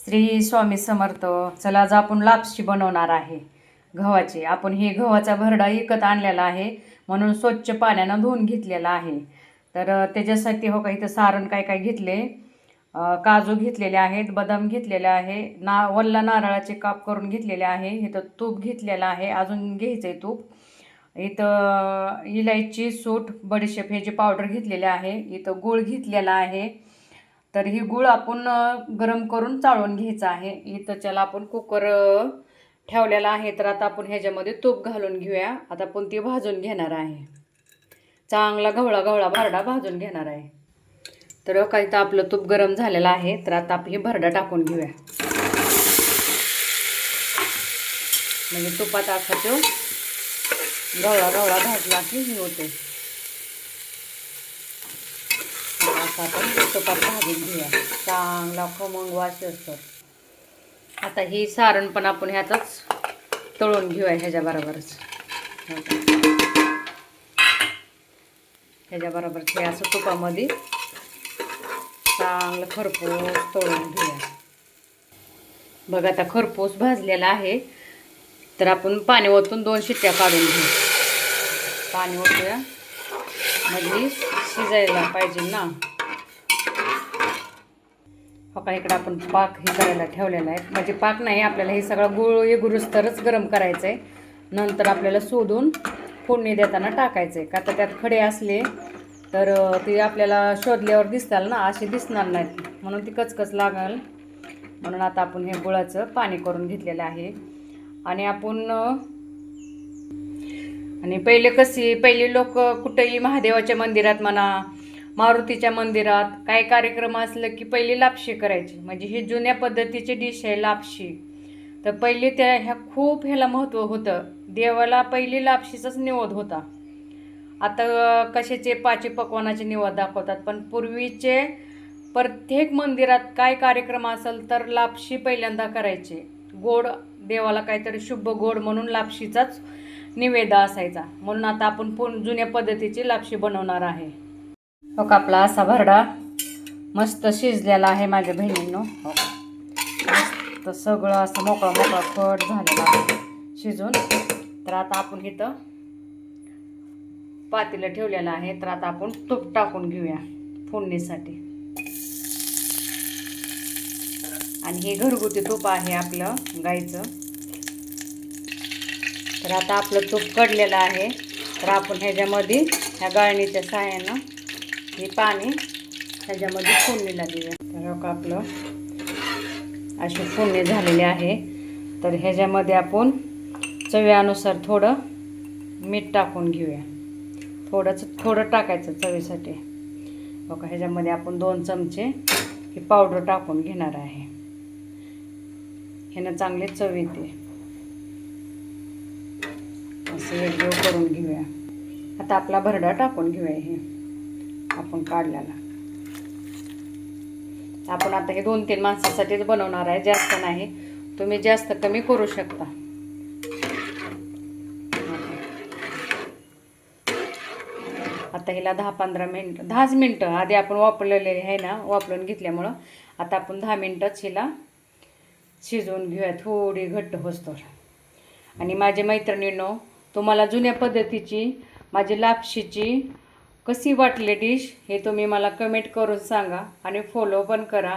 श्री स्वामी समर्थ. चला आज आपण लापशी बनवणार आहे गव्हाची. आपण हे गव्हाचा भरडा विकत आणलेला आहे म्हणून स्वच्छ पाण्यानं धुवून घेतलेला आहे. तर त्याच्यासाठी हो का इथं सारण काय काय घेतले, काजू घेतलेले आहेत, बदाम घेतलेले आहे, वल्ला नारळाचे काप करून घेतलेले आहे. इथं तूप घेतलेलं आहे, अजून घ्यायचं आहे तूप. इथं इलायची, सूट, बडीशेप ह्याची पावडर घेतलेली आहे. इथं गूळ घेतलेला आहे. तर ही गूळ आपण गरम करून चाळून घ्यायचं आहे. इथं त्याला आपण कुकर ठेवलेला आहे. तर आता आपण ह्याच्यामध्ये तूप घालून घेऊया. आता आपण ती भाजून घेणार आहे. चांगला गवळा गवळा भरडा भाजून घेणार आहे. तर काही तर आपलं तूप गरम झालेलं आहे. तर आता आपण हे भरडा टाकून घेऊया. म्हणजे तुपात असा तो गवळा गवळा भाजला की हे होते. आता आपण तुपात भाजून घेऊया. चांगला खमंग वास असतो. आता ही सारण पण आपण ह्यातच तळून घेऊया. ह्याच्याबरोबरच हे असं तुपामध्ये चांगलं खरपूस तळून घेऊया. बघा आता खरपूस भाजलेला आहे. तर आपण पाणी ओतून 2 शिट्ट्या काढून घेऊ. पाणी ओतूया म्हणजे शिजायला पाहिजे ना. हो का, इकडं आपण पाक हे करायला ठेवलेला आहे. म्हणजे पाक नाही, आपल्याला हे सगळं गुळ गुरुस तरच गरम करायचं आहे. नंतर आपल्याला शोधून फोडणी देताना टाकायचं आहे. का तर त्यात खडे असले तर ते आपल्याला शोधल्यावर दिसताल ना, असे दिसणार नाहीत, म्हणून ती कचकच लागल. म्हणून आता आपण हे गुळाचं पाणी करून घेतलेलं आहे. आणि आपण पहिले लोक कुठेही महादेवाच्या मंदिरात म्हणा, मारुतीच्या मंदिरात काय कार्यक्रम असलं की पहिली लापशी करायची. म्हणजे ही जुन्या पद्धतीची डिश आहे लापशी. तर पहिले ह्या खूप ह्याला महत्त्व होतं. देवाला पहिली लापशीचाच निवद होता. आता कशाचे पाची पकवानाचे निवद दाखवतात, पण पूर्वीचे प्रत्येक मंदिरात काय कार्यक्रम असेल तर लापशी पहिल्यांदा करायचे. गोड देवाला काहीतरी शुभ गोड म्हणून लापशीचाच निवेद असायचा. म्हणून आता आपण जुन्या पद्धतीची लापशी बनवणार आहे. हो का, आपला असा भरडा मस्त शिजलेला आहे माझ्या बहिणींनो. हो मस्त सगळं असं मोकळा मोकळा खट झालेला आहे शिजून. तर आता आपण इथं पातेलं ठेवलेलं आहे. तर आता आपण तूप टाकून घेऊया फोडणीसाठी. आणि हे घरगुती तूप आहे आपलं गाईचं. तर आता आपलं तूप कडलेलं आहे. तर आपण ह्याच्यामध्ये ह्या गाळणीच्या सहाय्यानं हे पाणी ह्याच्यामध्ये फोडणीला देऊया. तर आपलं अशी फोडणी झालेली आहे. तर ह्याच्यामध्ये आपण चवीनुसार थोडं मीठ टाकून घेऊया. थोडं टाकायचं चवीसाठी. बघा, ह्याच्यामध्ये आपण 2 चमचे ही पावडर टाकून घेणार आहे. ह्यानं चांगली चव येते. असं एकजीव करून घेऊया. आता आपला भरडा टाकून घेऊया. हे आपण काढलेला. आपण आता हे 2-3 माणसासाठीच बनवणार आहे, जास्त नाही. तुम्ही जास्त कमी करू शकता. आता हिला 10 मिनटं आधी आपण वापरलेले आहे ना, वापरून घेतल्यामुळं आता आपण 10 मिनटंच हिला शिजवून घेऊया, थोडी घट्ट होस्तोवर. आणि माझे मैत्रिणींनो, तुम्हाला जुन्या पद्धतीची माझी लापशीची कशी वाटली डिश हे तुम्ही मला कमेंट करून सांगा. आणि फॉलो पण करा.